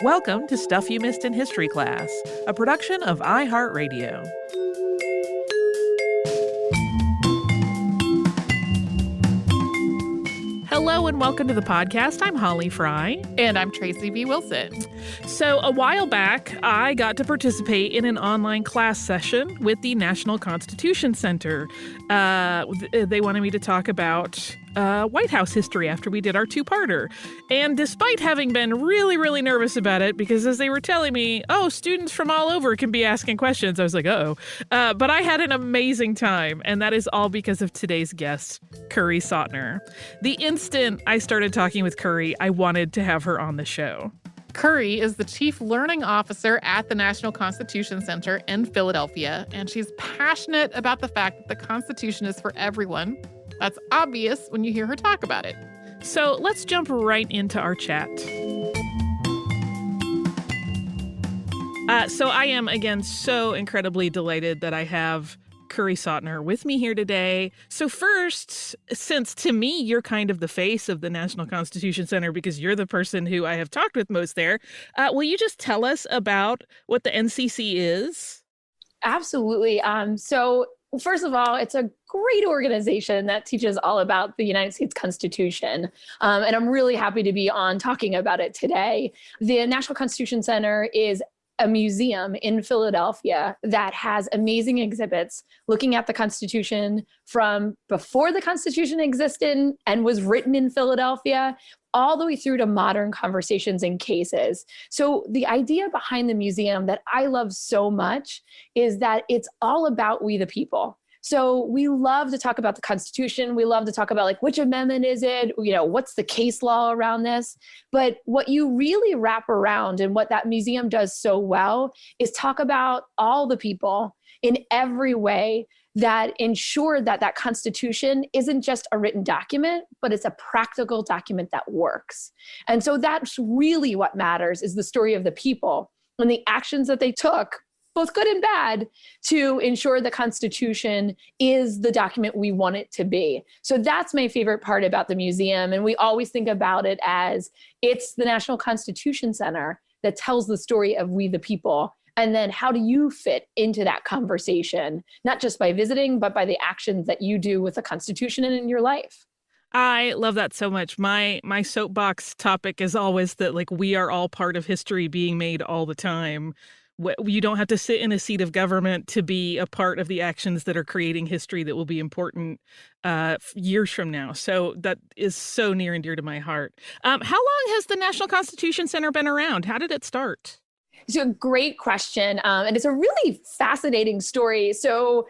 Welcome to Stuff You Missed in History Class, a production of iHeartRadio. Hello and welcome to the podcast. I'm Holly Fry. And I'm Tracy V. Wilson. So a while back, I got to participate in an online class session with the National Constitution Center. They wanted me to talk about White House history after we did our two-parter. And despite having been really, really nervous about it, because as they were telling me, students from all over can be asking questions, I was like, but I had an amazing time, and that is all because of today's guest, Kerry Sautner. The instant I started talking with Kerry, I wanted to have her on the show. Kerry is the Chief Learning Officer at the National Constitution Center in Philadelphia, and she's passionate about the fact that the Constitution is for everyone. That's obvious when you hear her talk about it. So let's jump right into our chat. So I am, again, so incredibly delighted that I have Kerry Sautner with me here today. So first, since to me, you're kind of the face of the National Constitution Center because you're the person who I have talked with most there, will you just tell us about what the NCC is? Absolutely. So first of all, it's a great organization that teaches all about the United States Constitution. And I'm really happy to be on talking about it today. The National Constitution Center is a museum in Philadelphia that has amazing exhibits looking at the Constitution from before the Constitution existed and was written in Philadelphia, all the way through to modern conversations and cases. So the idea behind the museum that I love so much is that it's all about we the people. So we love to talk about the Constitution. We love to talk about which amendment is it? What's the case law around this? But what you really wrap around and what that museum does so well is talk about all the people in every way that ensure that that Constitution isn't just a written document, but it's a practical document that works. And so that's really what matters, is the story of the people and the actions that they took, both good and bad, to ensure the Constitution is the document we want it to be. So that's my favorite part about the museum. And we always think about it as it's the National Constitution Center that tells the story of we the people. And then how do you fit into that conversation, not just by visiting, but by the actions that you do with the Constitution and in your life? I love that so much. My soapbox topic is always that we are all part of history being made all the time. You don't have to sit in a seat of government to be a part of the actions that are creating history that will be important years from now. So that is so near and dear to my heart. How long has the National Constitution Center been around? How did it start? It's a great question. And it's a really fascinating story. So,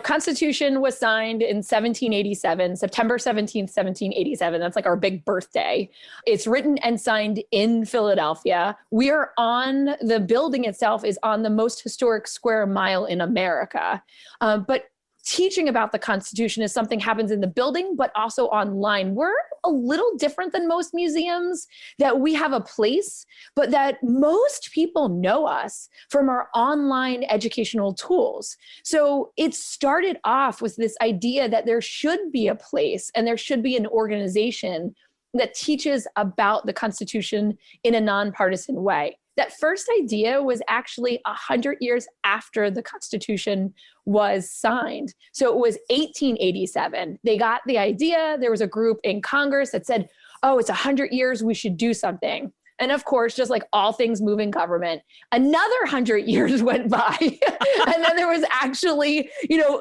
Constitution was signed in 1787, September 17th, 1787. That's our big birthday. It's written and signed in Philadelphia. The building itself is on the most historic square mile in America. But teaching about the Constitution is something happens in the building, but also online. We're a little different than most museums, that we have a place, but that most people know us from our online educational tools. So it started off with this idea that there should be a place and there should be an organization that teaches about the Constitution in a nonpartisan way. That first idea was actually 100 years after the Constitution was signed. So it was 1887. They got the idea. There was a group in Congress that said, it's 100 years, we should do something. And of course, just like all things move in government, another 100 years went by. And then there was actually,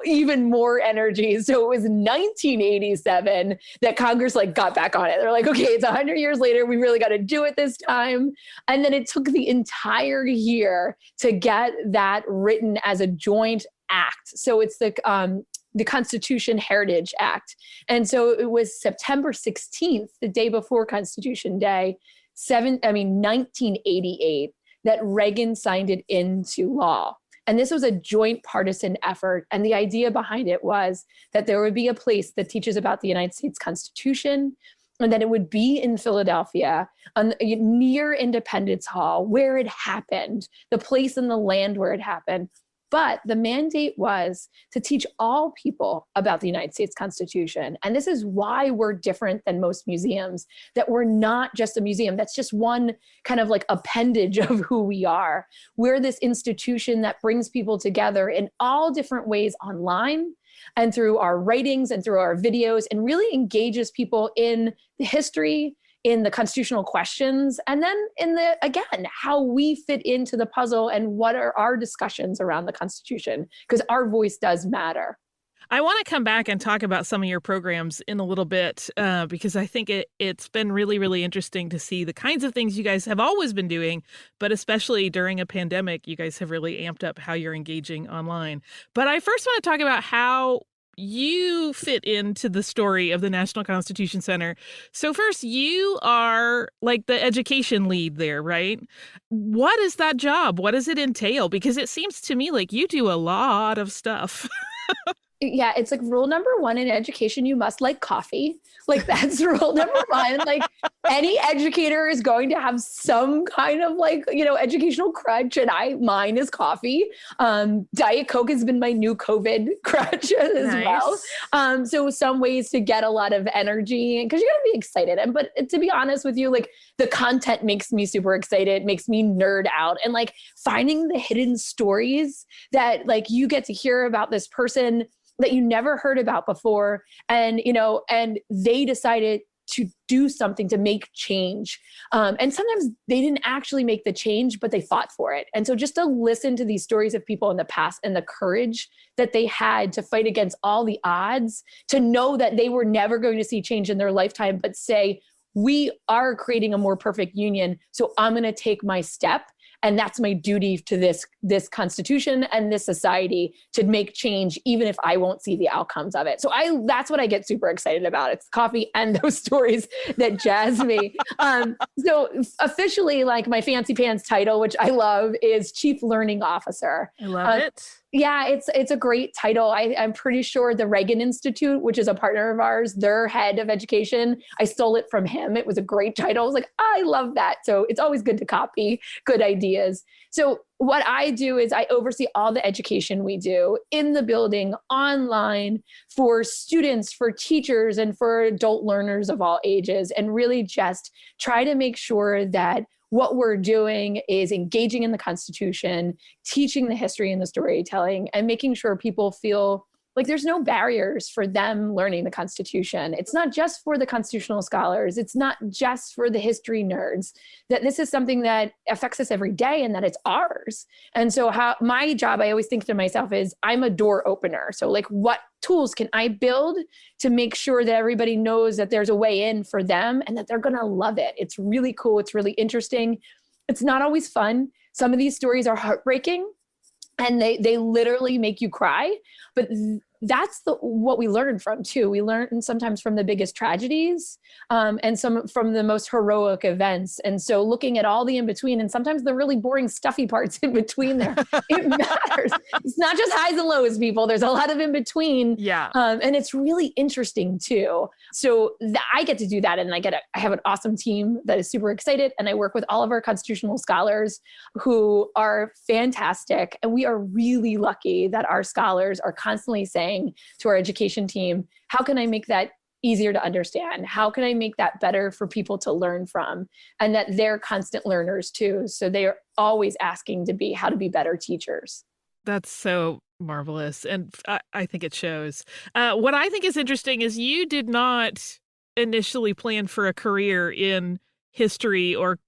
even more energy. So it was 1987 that Congress got back on it. They're like, okay, it's 100 years later. We really got to do it this time. And then it took the entire year to get that written as a joint act. So it's the Constitution Heritage Act. And so it was September 16th, the day before Constitution Day, 1988, that Reagan signed it into law. And this was a joint partisan effort. And the idea behind it was that there would be a place that teaches about the United States Constitution, and that it would be in Philadelphia, near Independence Hall, where it happened, the place and the land where it happened. But the mandate was to teach all people about the United States Constitution. And this is why we're different than most museums, that we're not just a museum. That's just one kind of like appendage of who we are. We're this institution that brings people together in all different ways online and through our writings and through our videos, and really engages people in the history, in the constitutional questions, and then in the, again, how we fit into the puzzle and what are our discussions around the Constitution, because our voice does matter. I want to come back and talk about some of your programs in a little bit, because I think it's been really, really interesting to see the kinds of things you guys have always been doing, but especially during a pandemic, you guys have really amped up how you're engaging online. But I first want to talk about how you fit into the story of the National Constitution Center. So first, you are like the education lead there, right? What is that job? What does it entail? Because it seems to me like you do a lot of stuff. Yeah, it's like rule number one in education, you must like coffee. Like that's rule number one. Like any educator is going to have some kind of like, educational crutch, and mine is coffee. Diet Coke has been my new COVID crutch as well. So some ways to get a lot of energy, because you gotta be excited. But to be honest with you, like the content makes me super excited, makes me nerd out, and like finding the hidden stories that like you get to hear about this person that you never heard about before. And, and they decided to do something to make change. And sometimes they didn't actually make the change, but they fought for it. And so just to listen to these stories of people in the past and the courage that they had to fight against all the odds, to know that they were never going to see change in their lifetime, but say, we are creating a more perfect union. So I'm going to take my step. And that's my duty to this Constitution and this society, to make change, even if I won't see the outcomes of it. So that's what I get super excited about. It's coffee and those stories that jazz me. So officially, like my fancy pants title, which I love, is Chief Learning Officer. I love it. Yeah, it's a great title. I'm pretty sure the Reagan Institute, which is a partner of ours, their head of education, I stole it from him. It was a great title. I was like, I love that. So it's always good to copy good ideas. So what I do is I oversee all the education we do in the building, online, for students, for teachers, and for adult learners of all ages, and really just try to make sure that what we're doing is engaging in the Constitution, teaching the history and the storytelling, and making sure people feel like there's no barriers for them learning the Constitution. It's not just for the constitutional scholars. It's not just for the history nerds, that this is something that affects us every day and that it's ours. And so my job, I always think to myself, is I'm a door opener. So like, what tools can I build to make sure that everybody knows that there's a way in for them and that they're going to love it? It's really cool. It's really interesting. It's not always fun. Some of these stories are heartbreaking and they literally make you cry, but that's what we learn from too. We learn sometimes from the biggest tragedies, and some from the most heroic events. And so looking at all the in-between, and sometimes the really boring, stuffy parts in between there, it matters. It's not just highs and lows, people. There's a lot of in-between. Yeah. And it's really interesting too. So I get to do that. And I have an awesome team that is super excited. And I work with all of our constitutional scholars who are fantastic. And we are really lucky that our scholars are constantly saying to our education team, how can I make that easier to understand? How can I make that better for people to learn from? And that they're constant learners too. So they are always asking how to be better teachers. That's so marvelous. And I think it shows. What I think is interesting is you did not initially plan for a career in history or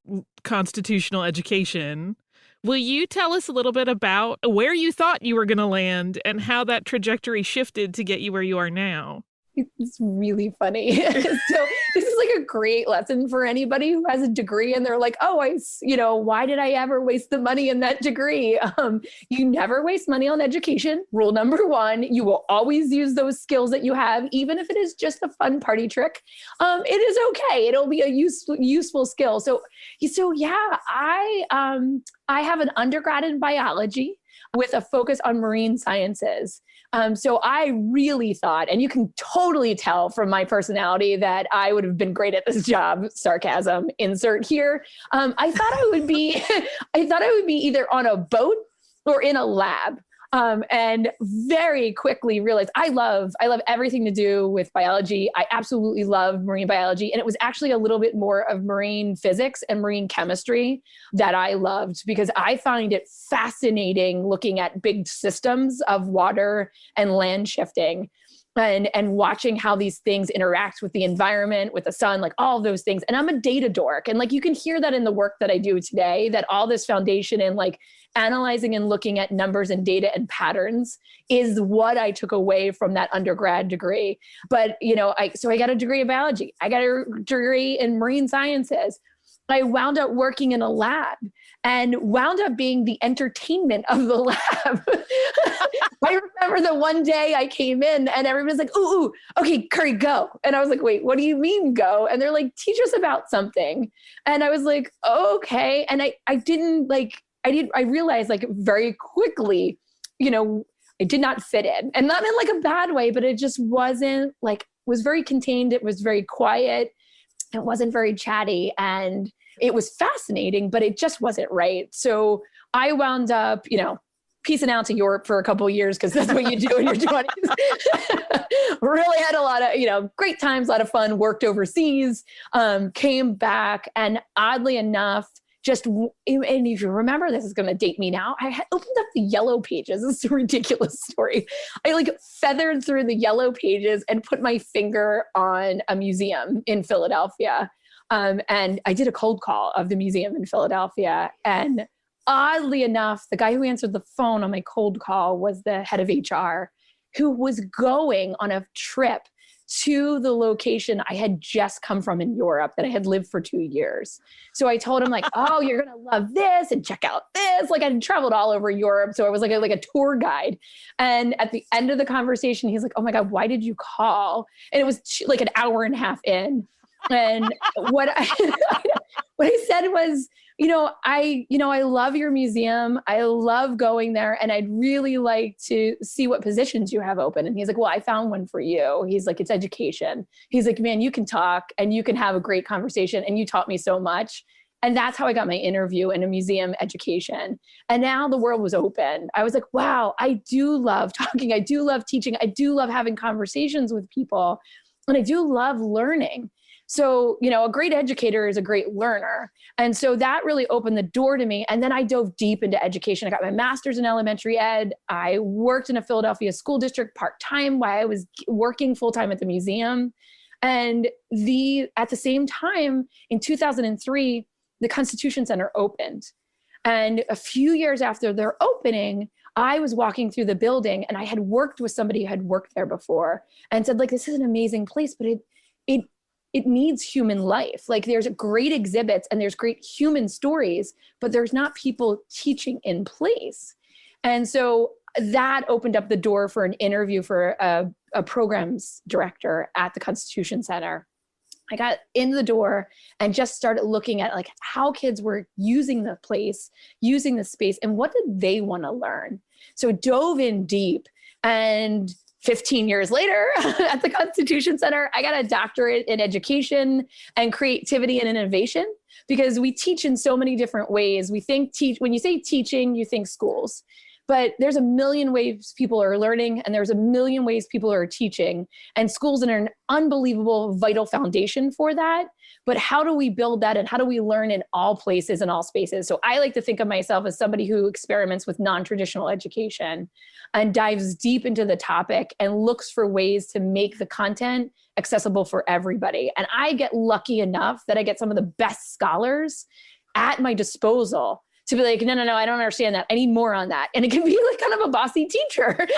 constitutional education. Will you tell us a little bit about where you thought you were going to land and how that trajectory shifted to get you where you are now? It's really funny. So this is like a great lesson for anybody who has a degree and they're like, why did I ever waste the money in that degree? You never waste money on education. Rule number one, you will always use those skills that you have, even if it is just a fun party trick. It is okay. It'll be a useful skill. So yeah, I have an undergrad in biology with a focus on marine sciences. So I really thought, and you can totally tell from my personality, that I would have been great at this job. Sarcasm, insert here. I thought I would be either on a boat or in a lab. And very quickly realized I love everything to do with biology. I absolutely love marine biology. And it was actually a little bit more of marine physics and marine chemistry that I loved, because I find it fascinating looking at big systems of water and land shifting. And watching how these things interact with the environment, with the sun, like all of those things. And I'm a data dork. And like, you can hear that in the work that I do today, that all this foundation in like analyzing and looking at numbers and data and patterns is what I took away from that undergrad degree. But, so I got a degree in biology. I got a degree in marine sciences. I wound up working in a lab and wound up being the entertainment of the lab. I remember the one day I came in and everybody's like, ooh, okay, Kerry, go. And I was like, wait, what do you mean go? And they're like, teach us about something. And I was like, okay. And I realized like very quickly, I did not fit in, and not in like a bad way, but it just wasn't like, was very contained. It was very quiet. It wasn't very chatty, and it was fascinating, but it just wasn't right. So I wound up, piecing out to Europe for a couple of years, because that's what you do in your 20s. Really had a lot of, great times, a lot of fun, worked overseas, came back. And oddly enough, and if you remember, this is going to date me now, I had opened up the yellow pages. This is a ridiculous story. I like feathered through the yellow pages and put my finger on a museum in Philadelphia. And I did a cold call of the museum in Philadelphia. And oddly enough, the guy who answered the phone on my cold call was the head of HR, who was going on a trip to the location I had just come from in Europe that I had lived for 2 years. So I told him like, oh, you're going to love this and check out this. Like, I had traveled all over Europe. So I was like a tour guide. And at the end of the conversation, he's like, oh my God, why did you call? And it was like an hour and a half in. And what I said was, I love your museum. I love going there. And I'd really like to see what positions you have open. And he's like, well, I found one for you. He's like, it's education. He's like, man, you can talk and you can have a great conversation. And you taught me so much. And that's how I got my interview in a museum education. And now the world was open. I was like, wow, I do love talking. I do love teaching. I do love having conversations with people. And I do love learning. So, a great educator is a great learner. And so that really opened the door to me. And then I dove deep into education. I got my master's in elementary ed. I worked in a Philadelphia school district part-time while I was working full-time at the museum. And at the same time, in 2003, the Constitution Center opened. And a few years after their opening, I was walking through the building and I had worked with somebody who had worked there before and said, like, this is an amazing place, but it needs human life. Like, there's great exhibits and there's great human stories, but there's not people teaching in place. And so that opened up the door for an interview for a programs director at the Constitution Center. I got in the door and just started looking at like how kids were using the place, using the space, and what did they want to learn? So dove in deep, and 15 years later at the Constitution Center, I got a doctorate in education and creativity and innovation, because we teach in so many different ways. We think when you say teaching, you think schools, but there's a million ways people are learning, and there's a million ways people are teaching, and schools are an unbelievable, vital foundation for that. But how do we build that, and how do we learn in all places and all spaces? So I like to think of myself as somebody who experiments with non-traditional education and dives deep into the topic and looks for ways to make the content accessible for everybody. And I get lucky enough that I get some of the best scholars at my disposal to be like, no, I don't understand that. I need more on that. And it can be like kind of a bossy teacher. And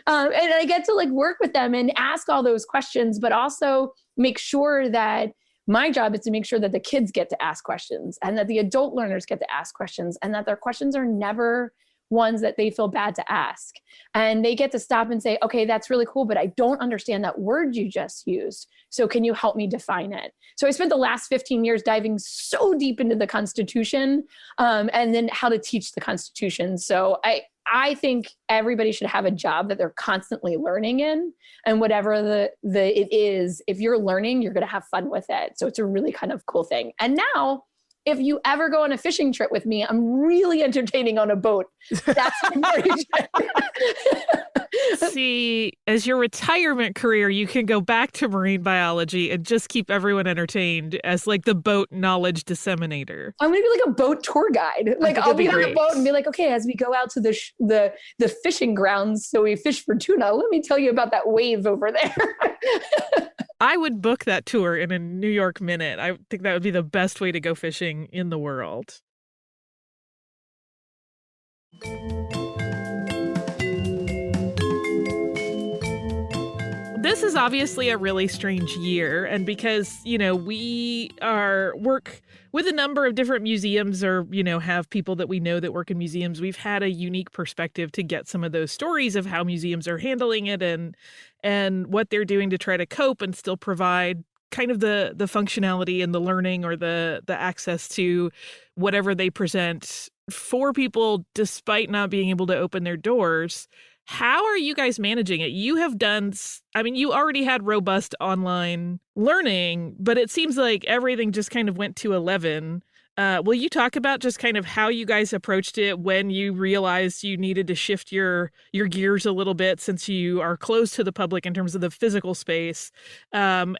I get to like work with them and ask all those questions, but also make sure that my job is to make sure that the kids get to ask questions, and that the adult learners get to ask questions, and that their questions are never ones that they feel bad to ask. And they get to stop and say, okay, that's really cool, but I don't understand that word you just used. So can you help me define it? So I spent the last 15 years diving so deep into the Constitution, and then how to teach the Constitution. So I think everybody should have a job that they're constantly learning in, and whatever it is, if you're learning, you're going to have fun with it. So it's a really kind of cool thing. And now if you ever go on a fishing trip with me, I'm really entertaining on a boat. That's See, as your retirement career, you can go back to marine biology and just keep everyone entertained as like the boat knowledge disseminator. I'm going to be like a boat tour guide. Like I'll be on the boat and be like, okay, as we go out to the fishing grounds, so we fish for tuna, let me tell you about that wave over there. I would book that tour in a New York minute. I think that would be the best way to go fishing in the world. This is obviously a really strange year, and because, we work with a number of different museums or, have people that we know that work in museums, we've had a unique perspective to get some of those stories of how museums are handling it and what they're doing to try to cope and still provide kind of the functionality and the learning or the access to whatever they present for people despite not being able to open their doors. How are you guys managing it? You have done, you already had robust online learning, but it seems like everything just kind of went to 11. Will you talk about just kind of how you guys approached it when you realized you needed to shift your gears a little bit since you are close to the public in terms of the physical space, and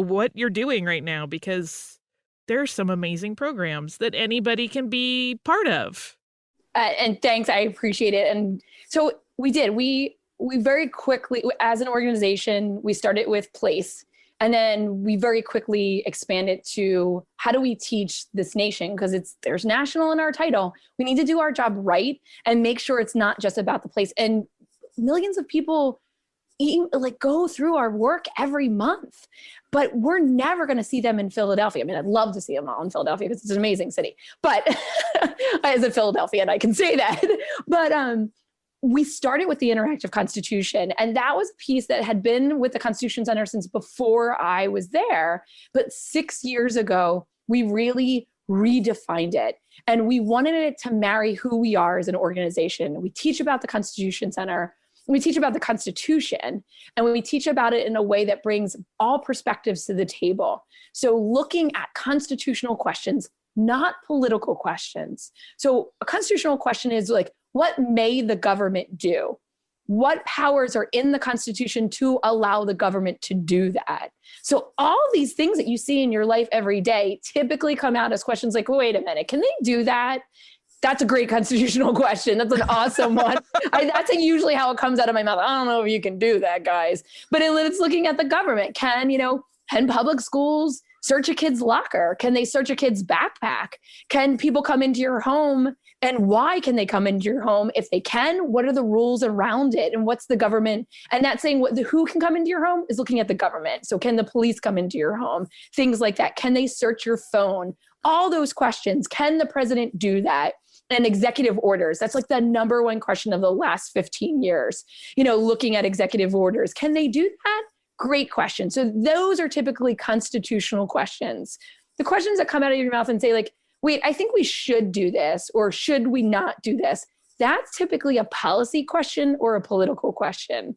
what you're doing right now, because there's some amazing programs that anybody can be part of. And thanks, I appreciate it. And so we did. We very quickly, as an organization, we started with place. And then we very quickly expanded to how do we teach this nation? Because there's national in our title. We need to do our job right and make sure it's not just about the place. And millions of people go through our work every month, but we're never going to see them in Philadelphia. I mean, I'd love to see them all in Philadelphia because it's an amazing city. But as a Philadelphian, I can say that. But we started with the Interactive Constitution, and that was a piece that had been with the Constitution Center since before I was there. But 6 years ago, we really redefined it, and we wanted it to marry who we are as an organization. We teach about the Constitution Center, we teach about the Constitution, and we teach about it in a way that brings all perspectives to the table. So looking at constitutional questions, not political questions. So a constitutional question is like, what may the government do? What powers are in the Constitution to allow the government to do that? So all these things that you see in your life every day typically come out as questions like, wait a minute, can they do that? That's a great constitutional question. That's an awesome one. That's usually how it comes out of my mouth. I don't know if you can do that, guys. But it's looking at the government. Can public schools search a kid's locker? Can they search a kid's backpack? Can people come into your home? And why can they come into your home? If they can, what are the rules around it? And what's the government? And that's saying who can come into your home is looking at the government. So can the police come into your home? Things like that. Can they search your phone? All those questions. Can the president do that? And executive orders. That's like the number one question of the last 15 years. Looking at executive orders. Can they do that? Great question. So those are typically constitutional questions. The questions that come out of your mouth and say like, wait, I think we should do this, or should we not do this? That's typically a policy question or a political question.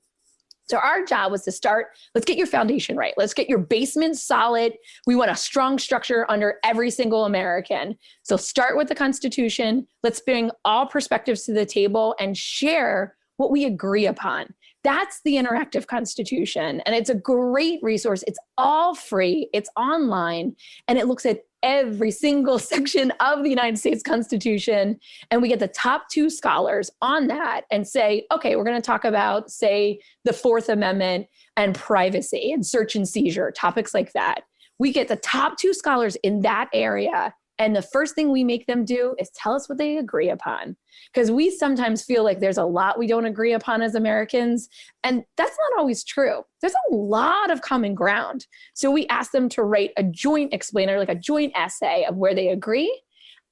So our job was to start, let's get your foundation right. Let's get your basement solid. We want a strong structure under every single American. So start with the Constitution. Let's bring all perspectives to the table and share what we agree upon. That's the Interactive Constitution. And it's a great resource. It's all free. It's online. And it looks at every single section of the United States Constitution. And we get the top 2 scholars on that and say, okay, we're going to talk about, say, the Fourth Amendment and privacy and search and seizure, topics like that. We get the top 2 scholars in that area. And the first thing we make them do is tell us what they agree upon. Because we sometimes feel like there's a lot we don't agree upon as Americans. And that's not always true. There's a lot of common ground. So we ask them to write a joint explainer, like a joint essay of where they agree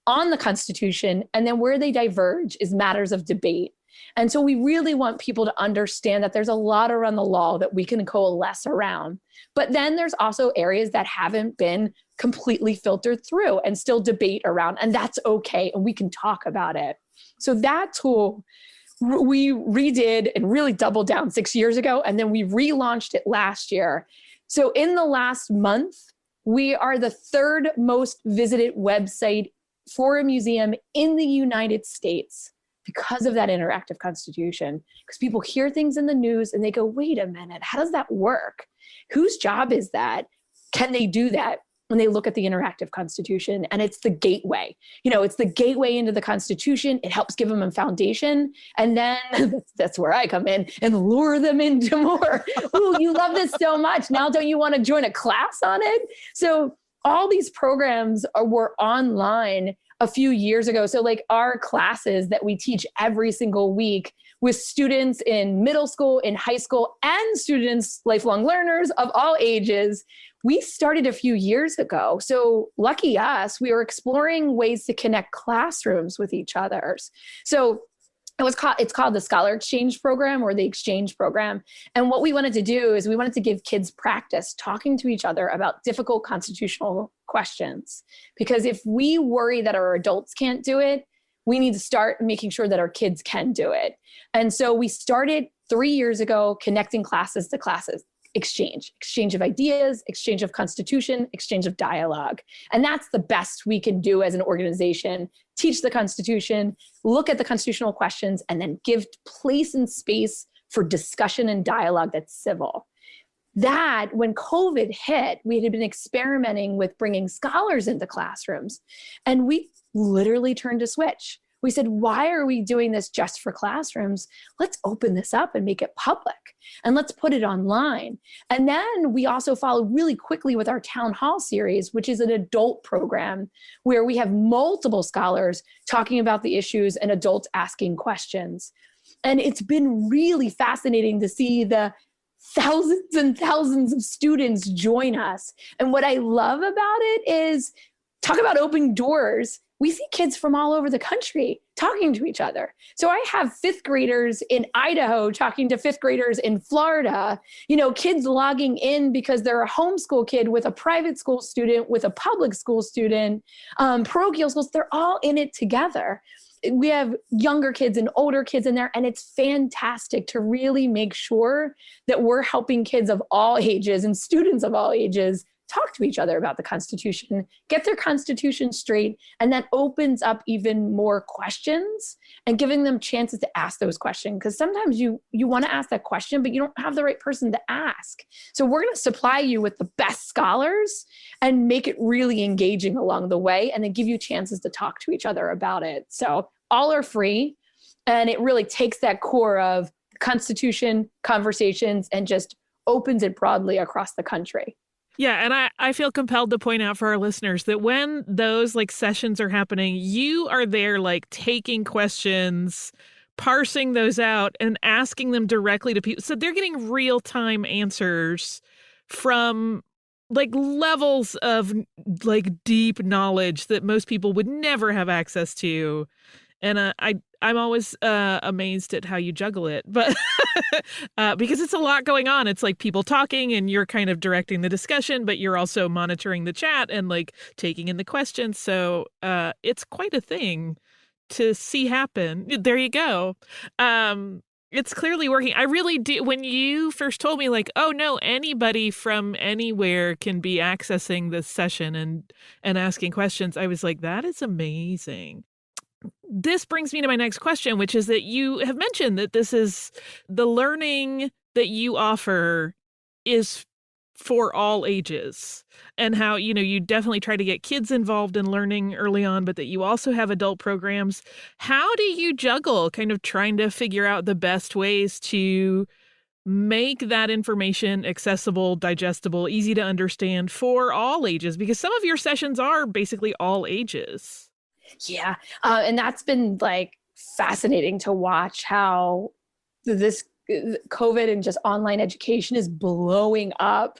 on the Constitution. And then where they diverge is matters of debate. And so we really want people to understand that there's a lot around the law that we can coalesce around. But then there's also areas that haven't been completely filtered through and still debate around, and that's okay. And we can talk about it. So that tool we redid and really doubled down 6 years ago, and then we relaunched it last year. So in the last month, we are the 3rd most visited website for a museum in the United States because of that interactive constitution. Because people hear things in the news and they go, wait a minute, how does that work? Whose job is that? Can they do that? When they look at the interactive constitution, and it's the gateway, it's the gateway into the constitution. It helps give them a foundation. And then that's where I come in and lure them into more. Ooh, you love this so much. Now, don't you want to join a class on it? So all these programs were online a few years ago. So like our classes that we teach every single week with students in middle school, in high school, and students, lifelong learners of all ages, we started a few years ago. So lucky us, we were exploring ways to connect classrooms with each other. So it's called the Scholar Exchange Program or the Exchange Program. And what we wanted to do is we wanted to give kids practice talking to each other about difficult constitutional questions. Because if we worry that our adults can't do it, we need to start making sure that our kids can do it. And so we started 3 years ago connecting classes to classes. Exchange of ideas, exchange of constitution, exchange of dialogue. And that's the best we can do as an organization. Teach the Constitution, look at the constitutional questions, and then give place and space for discussion and dialogue that's civil. That, when COVID hit, we had been experimenting with bringing scholars into classrooms, and we literally turned a switch. We said, why are we doing this just for classrooms? Let's open this up and make it public, and let's put it online. And then we also followed really quickly with our town hall series, which is an adult program where we have multiple scholars talking about the issues and adults asking questions. And it's been really fascinating to see the thousands and thousands of students join us. And what I love about it is, talk about opening doors. We see kids from all over the country talking to each other. So I have fifth graders in Idaho talking to fifth graders in Florida, kids logging in because they're a homeschool kid with a private school student, with a public school student, parochial schools, they're all in it together. We have younger kids and older kids in there, and it's fantastic to really make sure that we're helping kids of all ages and students of all ages talk to each other about the Constitution, get their Constitution straight, and that opens up even more questions and giving them chances to ask those questions. Because sometimes you want to ask that question, but you don't have the right person to ask. So we're going to supply you with the best scholars and make it really engaging along the way, and then give you chances to talk to each other about it. So all are free, and it really takes that core of Constitution conversations and just opens it broadly across the country. Yeah, and I feel compelled to point out for our listeners that when those sessions are happening, you are there taking questions, parsing those out, and asking them directly to people. So they're getting real-time answers from levels of deep knowledge that most people would never have access to. And I'm always amazed at how you juggle it, but because it's a lot going on. It's people talking and you're kind of directing the discussion, but you're also monitoring the chat and taking in the questions. So it's quite a thing to see happen. There you go. It's clearly working. I really do. When you first told me oh no, anybody from anywhere can be accessing this session and asking questions, I was that is amazing. This brings me to my next question, which is that you have mentioned that this is the learning that you offer is for all ages, and how, you definitely try to get kids involved in learning early on, but that you also have adult programs. How do you juggle kind of trying to figure out the best ways to make that information accessible, digestible, easy to understand for all ages? Because some of your sessions are basically all ages. Yeah. And that's been fascinating to watch how this COVID and just online education is blowing up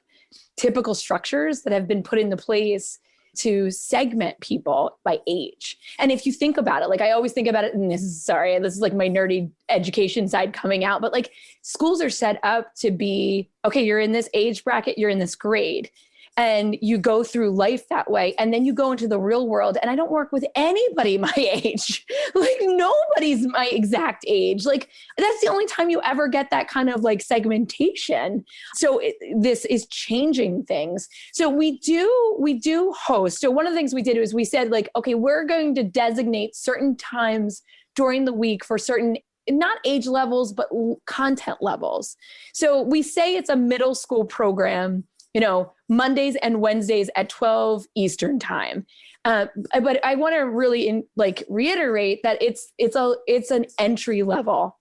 typical structures that have been put into place to segment people by age. And if you think about it, I always think about it, and this is my nerdy education side coming out, but schools are set up to be, okay, you're in this age bracket, you're in this grade. and you go through life that way. And then you go into the real world, and I don't work with anybody my age. Like nobody's my exact age. Like that's the only time you ever get that kind of like segmentation. So this is changing things. So we do host. So one of the things we did was we said like, okay, we're going to designate certain times during the week for certain, not age levels, but content levels. So we say it's a middle school program, Mondays and Wednesdays at 12 Eastern time. But I want to really reiterate that it's an entry level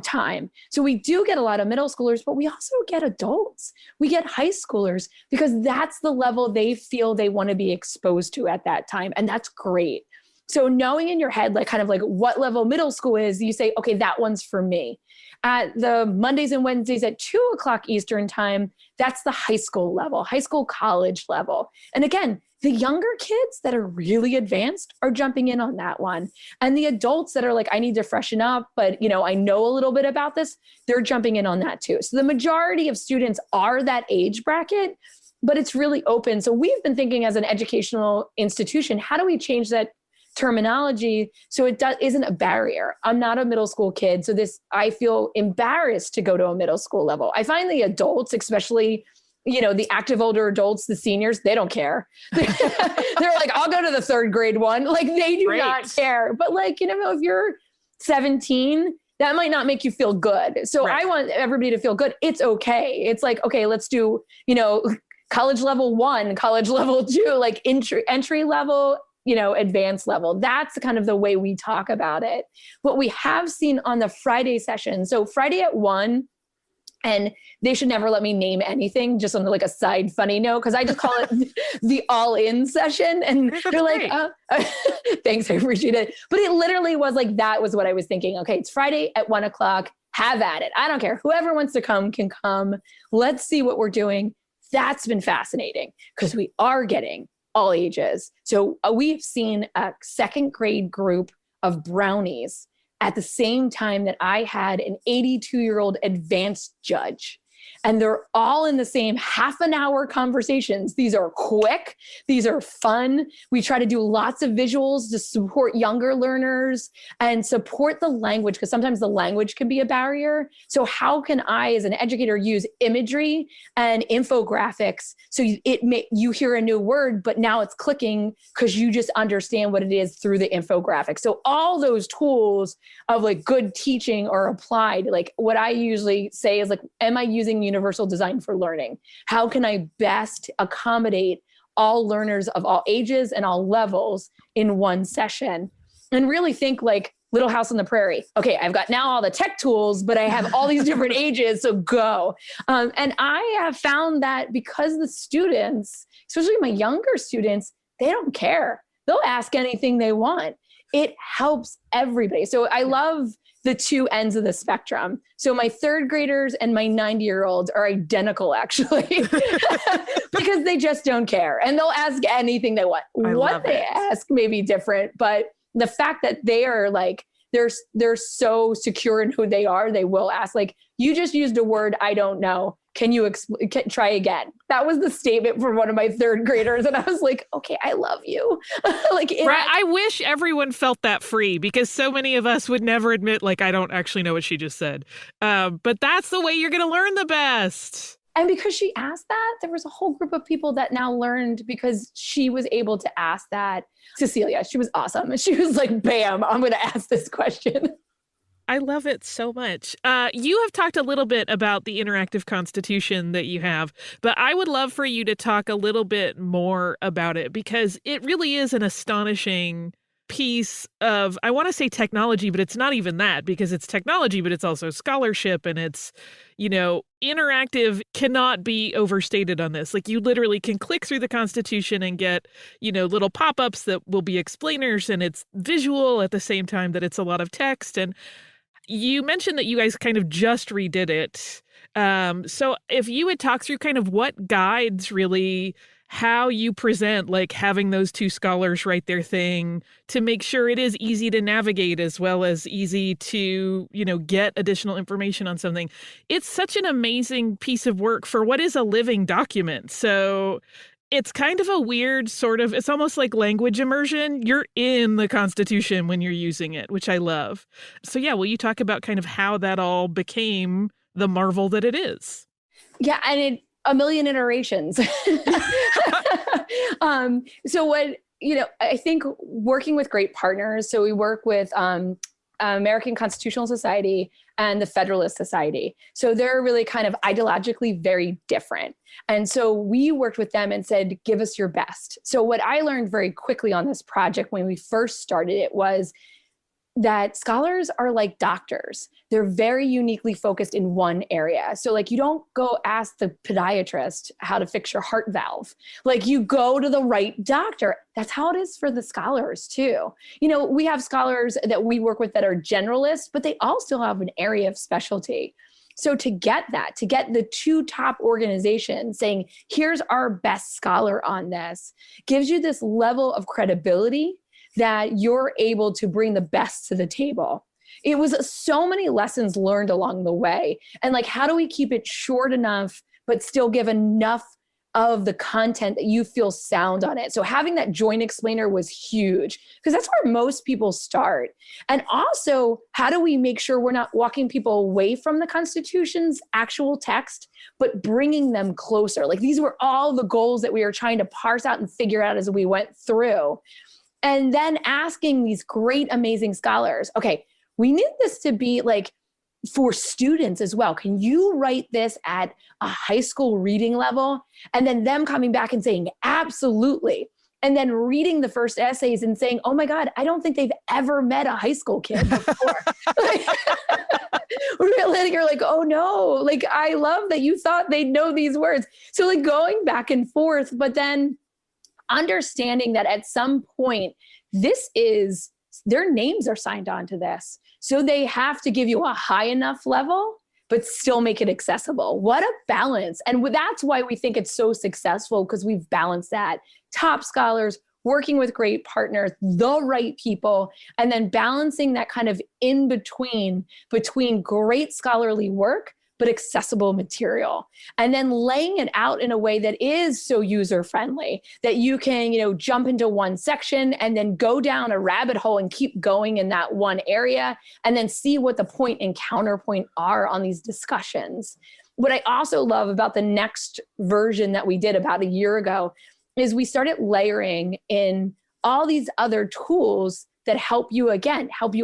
time. So we do get a lot of middle schoolers, but we also get adults. We get high schoolers because that's the level they feel they want to be exposed to at that time. And that's great. So knowing in your head, like kind of like what level middle school is, you say, okay, that one's for me. At the Mondays and Wednesdays at 2:00 Eastern time, that's the high school level, high school, college level. And again, the younger kids that are really advanced are jumping in on that one. And the adults that are like, I need to freshen up, but I know a little bit about this, they're jumping in on that too. So the majority of students are that age bracket, but it's really open. So we've been thinking as an educational institution, how do we change that terminology so it isn't a barrier? I'm not a middle school kid, so I feel embarrassed to go to a middle school level. I find the adults, especially the active older adults, the seniors, they don't care. They're like, I'll go to the third grade one. Like they do not care. But like, if you're 17, that might not make you feel good. So I want everybody to feel good. It's okay. It's like, okay, let's do, college level 1, college level 2, like entry level, advanced level. That's kind of the way we talk about it. What we have seen on the Friday session. So Friday at 1, and they should never let me name anything, just on like a side funny note, because I just call it the all-in session. And they're like, thanks, I appreciate it. But it literally was like, that was what I was thinking. Okay, it's Friday at 1:00. Have at it. I don't care. Whoever wants to come can come. Let's see what we're doing. That's been fascinating because we are getting all ages. So we've seen a second grade group of brownies at the same time that I had an 82-year-old advanced judge. And they're all in the same half an hour conversations. These are quick. These are fun. We try to do lots of visuals to support younger learners and support the language, because sometimes the language can be a barrier. So how can I, as an educator, use imagery and infographics so you hear a new word, but now it's clicking because you just understand what it is through the infographic. So all those tools of like good teaching are applied. Like what I usually say is like, am I using universal design for learning? How can I best accommodate all learners of all ages and all levels in one session? And really think like Little House on the Prairie. Okay, I've got now all the tech tools, but I have all these different ages, so go. And I have found that because the students, especially my younger students, they don't care. They'll ask anything they want. It helps everybody. So I love the two ends of the spectrum. So my third graders and my 90-year-olds are identical, actually, because they just don't care. And they'll ask anything they want. What they ask may be different, but the fact that they are like, they're so secure in who they are, they will ask, like, you just used a word I don't know. Can you try again? That was the statement from one of my third graders. And I was like, okay, I love you. I wish everyone felt that free, because so many of us would never admit, like, I don't actually know what she just said. But that's the way you're going to learn the best. And because she asked that, there was a whole group of people that now learned because she was able to ask that. Cecilia, she was awesome. She was like, bam, I'm going to ask this question. I love it so much. You have talked a little bit about the interactive constitution that you have, but I would love for you to talk a little bit more about it, because it really is an astonishing piece of, I want to say technology, but it's not even that, because it's technology, but it's also scholarship, and it's, interactive cannot be overstated on this. Like, you literally can click through the Constitution and get, little pop-ups that will be explainers, and it's visual at the same time that it's a lot of text. And you mentioned that you guys kind of just redid it. So if you would talk through kind of what guides really how you present, like having those two scholars write their thing to make sure it is easy to navigate as well as easy to, get additional information on something. It's such an amazing piece of work for what is a living document. So it's kind of a weird it's almost like language immersion. You're in the Constitution when you're using it, which I love. So yeah, will you talk about kind of how that all became the marvel that it is? Yeah, and a million iterations. So what, I think working with great partners, so we work with American Constitutional Society and the Federalist Society. So they're really kind of ideologically very different. And so we worked with them and said, give us your best. So what I learned very quickly on this project when we first started it was that scholars are like doctors. They're very uniquely focused in one area. So like you don't go ask the podiatrist how to fix your heart valve. Like you go to the right doctor. That's how it is for the scholars too. We have scholars that we work with that are generalists, but they all still have an area of specialty. So to get the two top organizations saying, here's our best scholar on this, gives you this level of credibility that you're able to bring the best to the table. It was so many lessons learned along the way. And like, how do we keep it short enough, but still give enough of the content that you feel sound on it? So having that joint explainer was huge because that's where most people start. And also, how do we make sure we're not walking people away from the Constitution's actual text, but bringing them closer? Like these were all the goals that we were trying to parse out and figure out as we went through. And then asking these great, amazing scholars, okay, we need this to be like for students as well. Can you write this at a high school reading level? And then them coming back and saying, absolutely. And then reading the first essays and saying, oh my God, I don't think they've ever met a high school kid before. Really, you're like, oh no, like I love that you thought they'd know these words. So like going back and forth, but then understanding that at some point, their names are signed on to this. So they have to give you a high enough level, but still make it accessible. What a balance. And that's why we think it's so successful, because we've balanced that. Top scholars, working with great partners, the right people, and then balancing that kind of in between great scholarly work, but accessible material. And then laying it out in a way that is so user-friendly that you can, jump into one section and then go down a rabbit hole and keep going in that one area and then see what the point and counterpoint are on these discussions. What I also love about the next version that we did about a year ago is we started layering in all these other tools that help you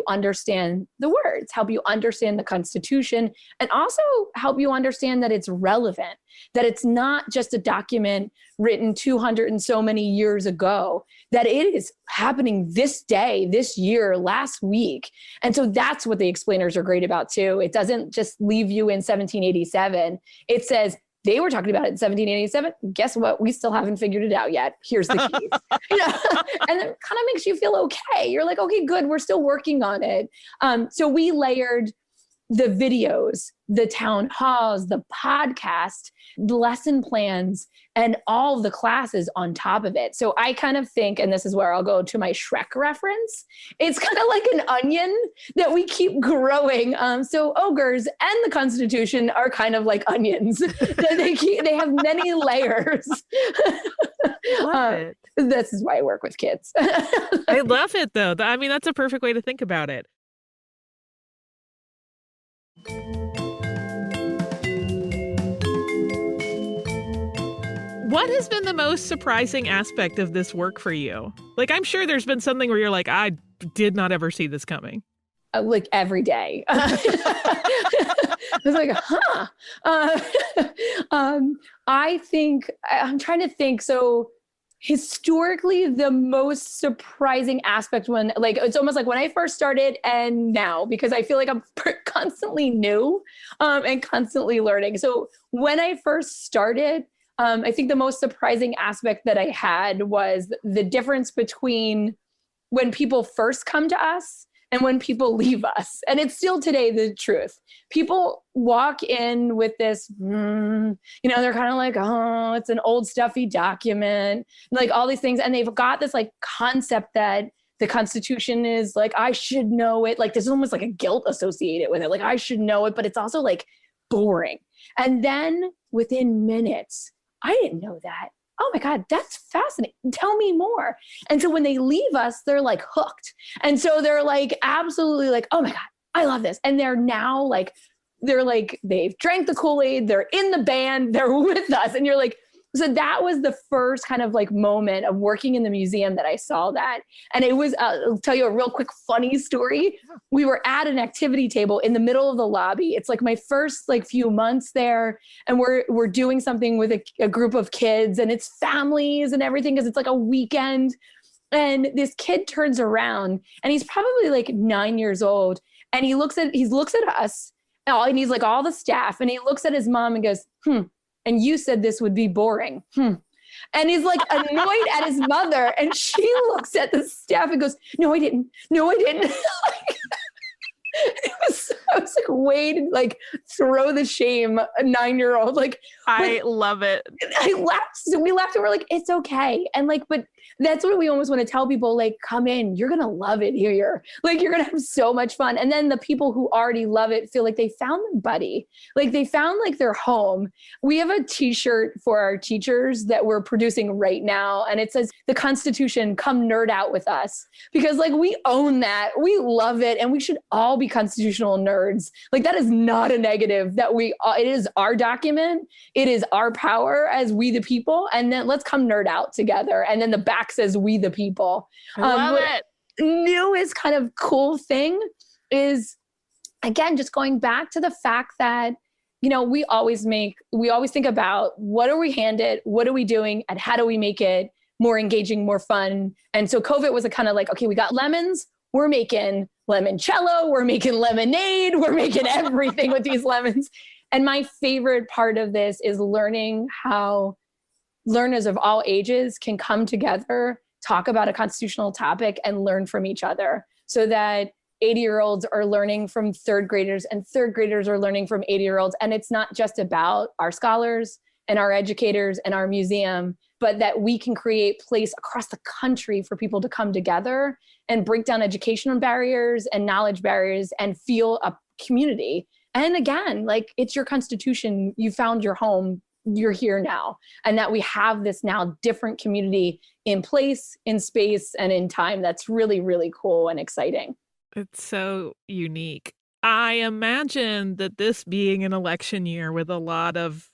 understand the words, help you understand the Constitution, and also help you understand that it's relevant, that it's not just a document written 200 and so many years ago, that it is happening this day, this year, last week. And so that's what the explainers are great about too. It doesn't just leave you in 1787. It says, they were talking about it in 1787. Guess what? We still haven't figured it out yet. Here's the keys. And it kind of makes you feel okay. You're like, okay, good. We're still working on it. So we layered the videos, the town halls, the podcast, the lesson plans, and all the classes on top of it. So I kind of think, and this is where I'll go to my Shrek reference, it's kind of like an onion that we keep growing. So ogres and the Constitution are kind of like onions. They have many layers. Love it. This is why I work with kids. I love it, though. I mean, that's a perfect way to think about it. What has been the most surprising aspect of this work for you? Like, I'm sure there's been something where you're like, I did not ever see this coming. Like every day. I was like, I'm trying to think. So historically, the most surprising aspect it's almost like when I first started and now, because I feel like I'm constantly new and constantly learning. So when I first started, I think the most surprising aspect that I had was the difference between when people first come to us and when people leave us. And it's still today the truth. People walk in with this, they're kind of like, oh, it's an old stuffy document, like all these things. And they've got this like concept that the Constitution is like, I should know it. Like there's almost like a guilt associated with it. Like I should know it, but it's also like boring. And then within minutes, I didn't know that. Oh my God, that's fascinating. Tell me more. And so when they leave us, they're like hooked. And so they're like, absolutely like, oh my God, I love this. And they're now like, they've drank the Kool-Aid, they're in the band, they're with us. And you're like, so that was the first kind of like moment of working in the museum that I saw that. And it was, I'll tell you a real quick funny story. We were at an activity table in the middle of the lobby. It's like my first like few months there. And we're doing something with a group of kids, and it's families and everything because it's like a weekend. And this kid turns around and he's probably like 9 years old. And he looks at us and he's like all the staff, and he looks at his mom and goes, and you said this would be boring. And he's like annoyed at his mother. And she looks at the staff and goes, no, I didn't. No, I didn't. I was like, wait, like throw the shame, a 9-year-old. Like, I love it. I laughed. So we laughed and we're like, it's okay. And like, but that's what we almost want to tell people, like, come in, you're going to love it here. Like, you're going to have so much fun. And then the people who already love it feel like they found their buddy. Like they found like their home. We have a t-shirt for our teachers that we're producing right now. And it says, the Constitution, come nerd out with us. Because like, we own that. We love it. And we should all be constitutional nerds. Like that is not a negative that it is our document. It is our power as we the people. And then let's come nerd out together. And then the back says we the people. Love it. Newest kind of cool thing is, again, just going back to the fact that, we always think about what are we handed, what are we doing, and how do we make it more engaging, more fun. And so COVID was a kind of like, okay, we got lemons, we're making limoncello, we're making lemonade, we're making everything with these lemons. And my favorite part of this is learning how learners of all ages can come together, talk about a constitutional topic, and learn from each other, so that 80-year-olds are learning from third graders and third graders are learning from 80-year-olds. And it's not just about our scholars and our educators and our museum, but that we can create place across the country for people to come together and break down educational barriers and knowledge barriers and feel a community. And again, like, it's your Constitution, you found your home, you're here now. And that we have this now different community in place, in space, and in time. That's really, really cool and exciting. It's so unique. I imagine that this being an election year with a lot of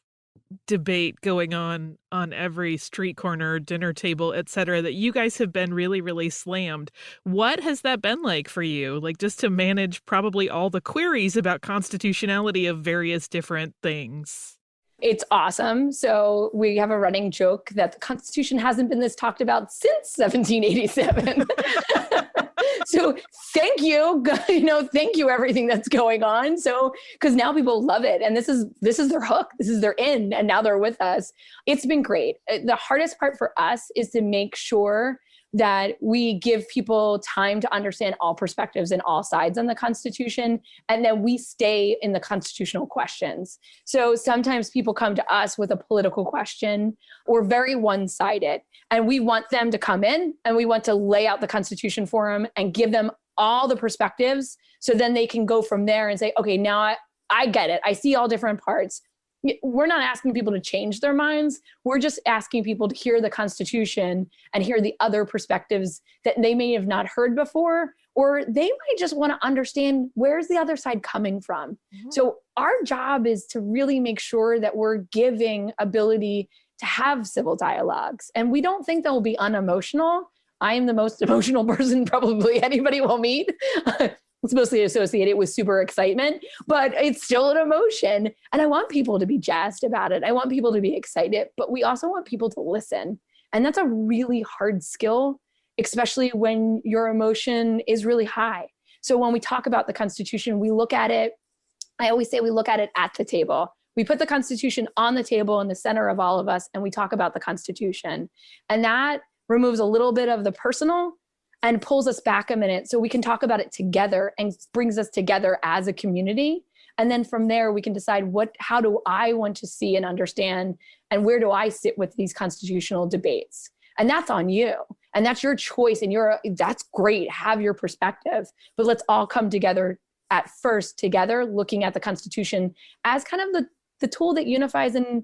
debate going on every street corner, dinner table, etc., that you guys have been really, really slammed. What has that been like for you? Like, just to manage probably all the queries about constitutionality of various different things. It's awesome. So we have a running joke that the Constitution hasn't been this talked about since 1787. So thank you, thank you, everything that's going on. So, because now people love it, and this is their hook, this is their in, and now they're with us. It's been great. The hardest part for us is to make sure that we give people time to understand all perspectives and all sides on the Constitution, and then we stay in the constitutional questions. So sometimes people come to us with a political question or very one-sided, and we want them to come in and we want to lay out the Constitution for them and give them all the perspectives, so then they can go from there and say, okay, now I get it. I see all different parts. We're not asking people to change their minds. We're just asking people to hear the Constitution and hear the other perspectives that they may have not heard before, or they might just want to understand, where's the other side coming from? Mm-hmm. So our job is to really make sure that we're giving ability to have civil dialogues. And we don't think they'll be unemotional. I am the most emotional person probably anybody will meet. It's mostly associated with super excitement, but it's still an emotion. And I want people to be jazzed about it. I want people to be excited, but we also want people to listen. And that's a really hard skill, especially when your emotion is really high. So when we talk about the Constitution, we look at it, I always say we look at it at the table. We put the Constitution on the table in the center of all of us, and we talk about the Constitution. And that removes a little bit of the personal and pulls us back a minute so we can talk about it together and brings us together as a community. And then from there, we can decide how do I want to see and understand, and where do I sit with these constitutional debates? And that's on you. And that's your choice. And that's great. Have your perspective. But let's all come together at first together, looking at the Constitution as kind of the tool that unifies and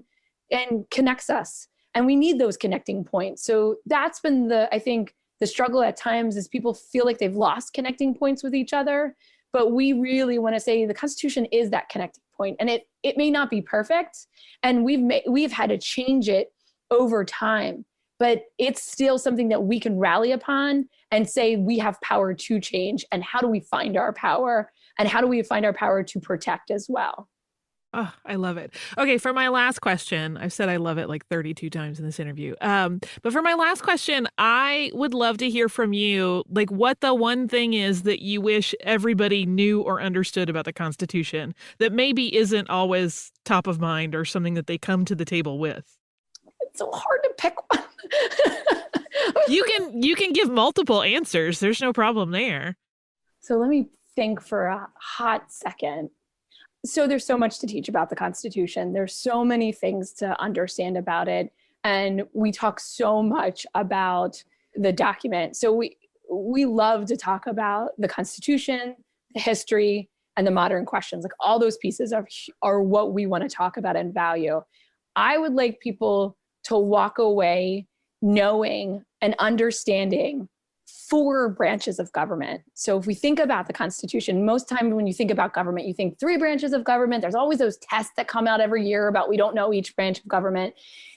connects us. And we need those connecting points. So that's been I think the struggle at times is people feel like they've lost connecting points with each other. But we really want to say the Constitution is that connecting point. And it may not be perfect. And we've had to change it over time. But it's still something that we can rally upon and say we have power to change. And how do we find our power? And how do we find our power to protect as well? Oh, I love it. Okay, for my last question, I've said I love it like 32 times in this interview. But for my last question, I would love to hear from you, like what the one thing is that you wish everybody knew or understood about the Constitution that maybe isn't always top of mind or something that they come to the table with. It's so hard to pick one. You can give multiple answers. There's no problem there. So let me think for a hot second. So there's so much to teach about the Constitution. There's so many things to understand about it. And we talk so much about the document. So we love to talk about the Constitution, the history, and the modern questions. Like all those pieces are what we want to talk about and value. I would like people to walk away knowing and understanding 4 branches of government. So if we think about the Constitution, most time when you think about government, you think 3 branches of government. There's always those tests that come out every year about we don't know each branch of government.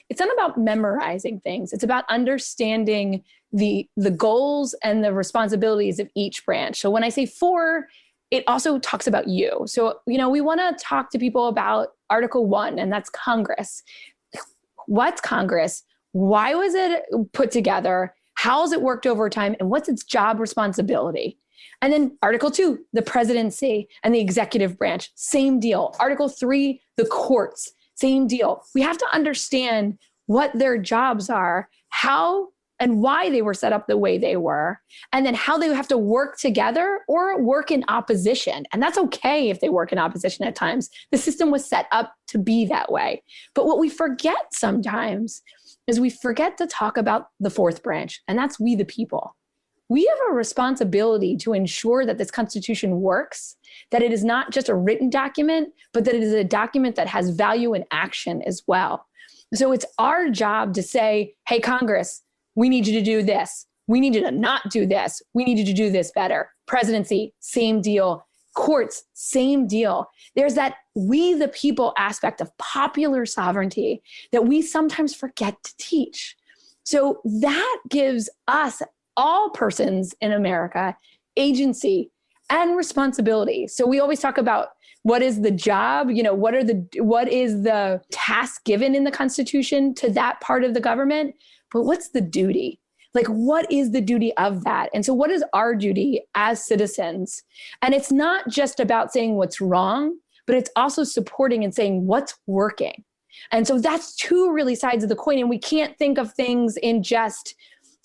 It's not about memorizing things. It's about understanding the goals and the responsibilities of each branch. So when I say 4, it also talks about you. So, we want to talk to people about Article 1, and that's Congress. What's Congress? Why was it put together? How has it worked over time? And what's its job responsibility? And then Article 2, the presidency and the executive branch, same deal. Article 3, the courts, same deal. We have to understand what their jobs are, how and why they were set up the way they were, and then how they have to work together or work in opposition. And that's okay if they work in opposition at times. The system was set up to be that way. But what we forget sometimes is we forget to talk about the 4th branch, and that's we the people. We have a responsibility to ensure that this Constitution works, that it is not just a written document, but that it is a document that has value and action as well. So it's our job to say, hey, Congress, we need you to do this. We need you to not do this. We need you to do this better. Presidency, same deal. Courts, same deal. There's that we the people aspect of popular sovereignty that we sometimes forget to teach. So that gives us, all persons in America, agency and responsibility. So we always talk about what is the job, what is the task given in the Constitution to that part of the government, but what's the duty? Like, what is the duty of that? And so what is our duty as citizens? And it's not just about saying what's wrong, but it's also supporting and saying what's working. And so that's 2 really sides of the coin. And we can't think of things in just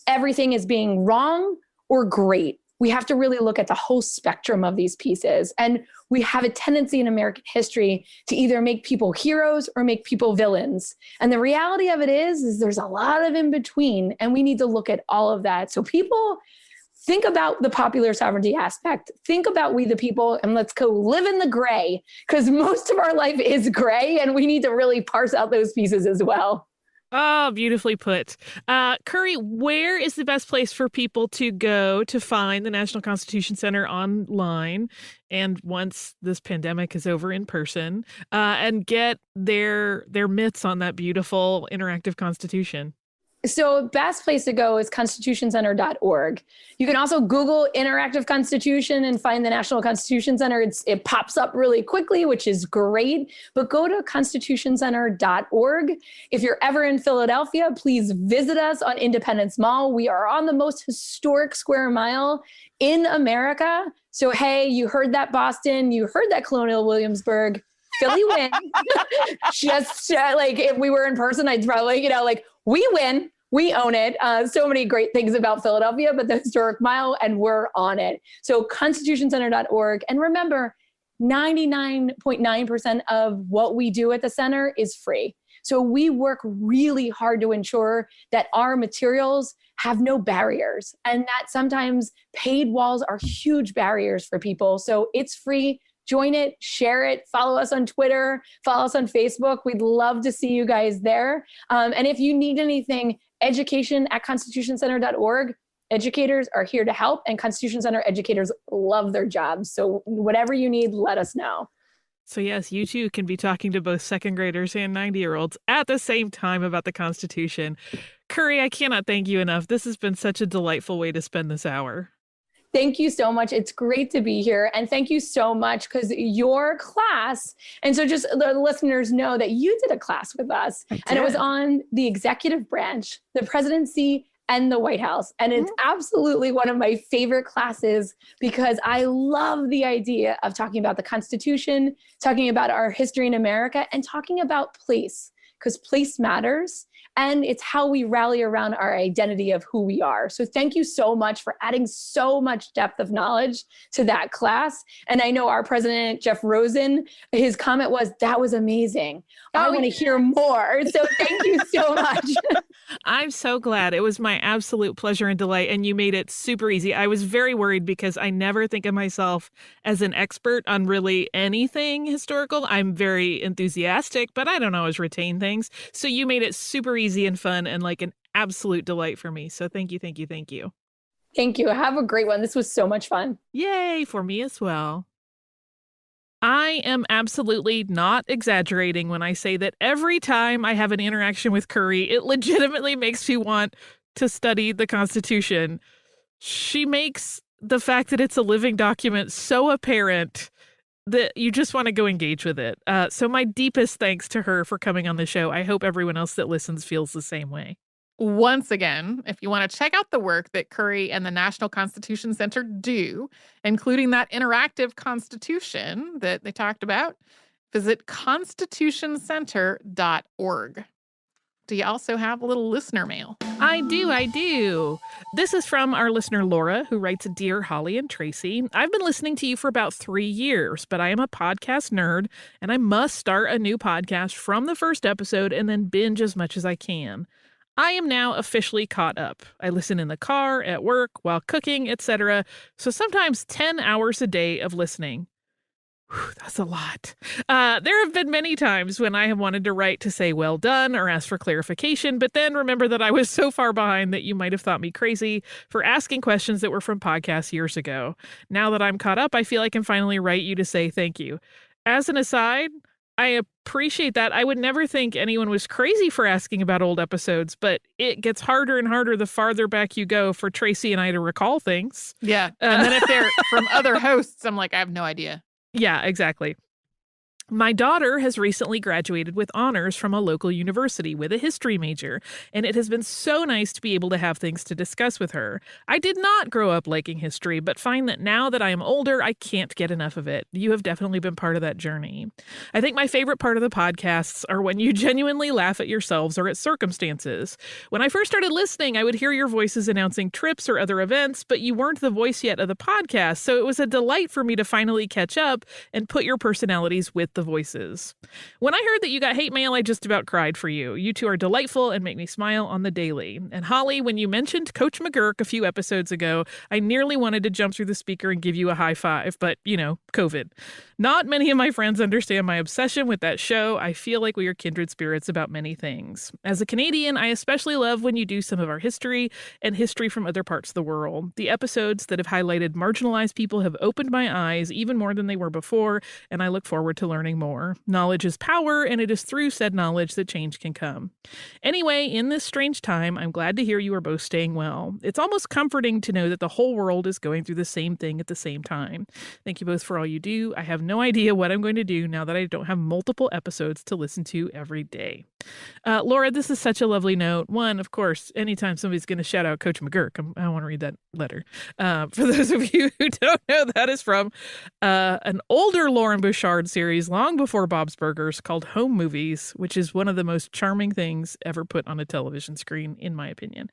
everything as being wrong or great. We have to really look at the whole spectrum of these pieces. And we have a tendency in American history to either make people heroes or make people villains. And the reality of it is there's a lot of in between, and we need to look at all of that. So people think about the popular sovereignty aspect, think about we the people, and let's go live in the gray, because most of our life is gray, and we need to really parse out those pieces as well. Oh, beautifully put. Curry, where is the best place for people to go to find the National Constitution Center online, and once this pandemic is over, in person, and get their mitts on that beautiful interactive Constitution? So best place to go is constitutioncenter.org. You can also Google Interactive Constitution and find the National Constitution Center. It pops up really quickly, which is great. But go to constitutioncenter.org. If you're ever in Philadelphia, please visit us on Independence Mall. We are on the most historic square mile in America. So, hey, you heard that, Boston. You heard that, Colonial Williamsburg. Philly win. Just like if we were in person, I'd probably, we win. We own it. So many great things about Philadelphia, but the historic mile, and we're on it. So constitutioncenter.org. And remember, 99.9% of what we do at the center is free. So we work really hard to ensure that our materials have no barriers, and that sometimes paid walls are huge barriers for people. So it's free. Join it, share it, follow us on Twitter, follow us on Facebook. We'd love to see you guys there. And if you need anything, education at constitutioncenter.org. Educators are here to help, and Constitution Center educators love their jobs. So whatever you need, let us know. So yes, you too can be talking to both second graders and 90-year-olds at the same time about the Constitution. Kerry, I cannot thank you enough. This has been such a delightful way to spend this hour. Thank you so much. It's great to be here. And thank you so much, because your class, and so just the listeners know that you did a class with us, and it was on the executive branch, the presidency, and the White House. And it's absolutely one of my favorite classes, because I love the idea of talking about the Constitution, talking about our history in America, and talking about place, because place matters. And it's how we rally around our identity of who we are. So thank you so much for adding so much depth of knowledge to that class. And I know our president, Jeff Rosen, his comment was, that was amazing. I want to hear more. So thank you so much. I'm so glad. It was my absolute pleasure and delight, and you made it super easy. I was very worried because I never think of myself as an expert on really anything historical. I'm very enthusiastic, but I don't always retain things. So you made it super easy and fun and like an absolute delight for me. So thank you, thank you, thank you. Thank you. Have a great one. This was so much fun. Yay, for me as well. I am absolutely not exaggerating when I say that every time I have an interaction with Kerry, it legitimately makes me want to study the Constitution. She makes the fact that it's a living document so apparent that you just want to go engage with it. So my deepest thanks to her for coming on the show. I hope everyone else that listens feels the same way. Once again, if you want to check out the work that Kerry and the National Constitution Center do, including that interactive constitution that they talked about, visit constitutioncenter.org. Do you also have a little listener mail? I do. This is from our listener, Laura, who writes, Dear Holly and Tracy, I've been listening to you for about 3 years, but I am a podcast nerd, and I must start a new podcast from the first episode and then binge as much as I can. I am now officially caught up. I listen in the car, at work, while cooking, etc. So sometimes 10 hours a day of listening. Whew, that's a lot. There have been many times when I have wanted to write to say well done or ask for clarification, but then remember that I was so far behind that you might have thought me crazy for asking questions that were from podcasts years ago. Now that I'm caught up, I feel I can finally write you to say thank you. As an aside, I appreciate that. I would never think anyone was crazy for asking about old episodes, but it gets harder and harder the farther back you go for Tracy and I to recall things. Yeah. And then if they're from other hosts, I'm like, I have no idea. Yeah, exactly. My daughter has recently graduated with honors from a local university with a history major, and it has been so nice to be able to have things to discuss with her. I did not grow up liking history, but find that now that I am older, I can't get enough of it. You have definitely been part of that journey. I think my favorite part of the podcasts are when you genuinely laugh at yourselves or at circumstances. When I first started listening, I would hear your voices announcing trips or other events, but you weren't the voice yet of the podcast, so it was a delight for me to finally catch up and put your personalities with the voices. When I heard that you got hate mail, I just about cried for you. You two are delightful and make me smile on the daily. And Holly, when you mentioned Coach McGurk a few episodes ago, I nearly wanted to jump through the speaker and give you a high five, but, you know, COVID. Not many of my friends understand my obsession with that show. I feel like we are kindred spirits about many things. As a Canadian, I especially love when you do some of our history and history from other parts of the world. The episodes that have highlighted marginalized people have opened my eyes even more than they were before, and I look forward to learning more. Knowledge is power, and it is through said knowledge that change can come. Anyway, in this strange time, I'm glad to hear you are both staying well. It's almost comforting to know that the whole world is going through the same thing at the same time. Thank you both for all you do. I have no idea what I'm going to do now that I don't have multiple episodes to listen to every day. Laura, this is such a lovely note. One, of course, anytime somebody's going to shout out Coach McGurk, I want to read that letter. For those of you who don't know, that is from an older Lauren Bouchard series long before Bob's Burgers called Home Movies, which is one of the most charming things ever put on a television screen, in my opinion.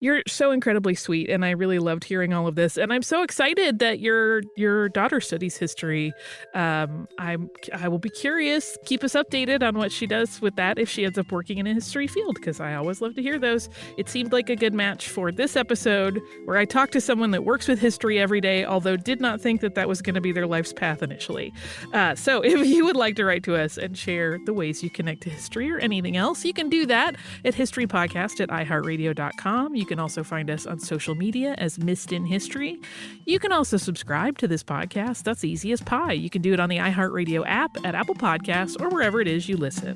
You're so incredibly sweet, and I really loved hearing all of this. And I'm so excited that your daughter studies history. I will be curious. Keep us updated on what she does with that if she ends up working in a history field, because I always love to hear those. It seemed like a good match for this episode, where I talked to someone that works with history every day, although did not think that was going to be their life's path initially. So if you would like to write to us and share the ways you connect to history or anything else, you can do that at historypodcast@iheartradio.com. You can also find us on social media as Missed in History. You can also subscribe to this podcast. That's easy as pie. You can do it on the iHeartRadio app, at Apple Podcasts, or wherever it is you listen.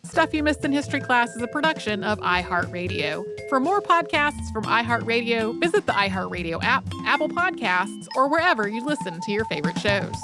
Stuff You Missed in History Class is a production of iHeartRadio. For more podcasts from iHeartRadio, visit the iHeartRadio app, Apple Podcasts, or wherever you listen to your favorite shows.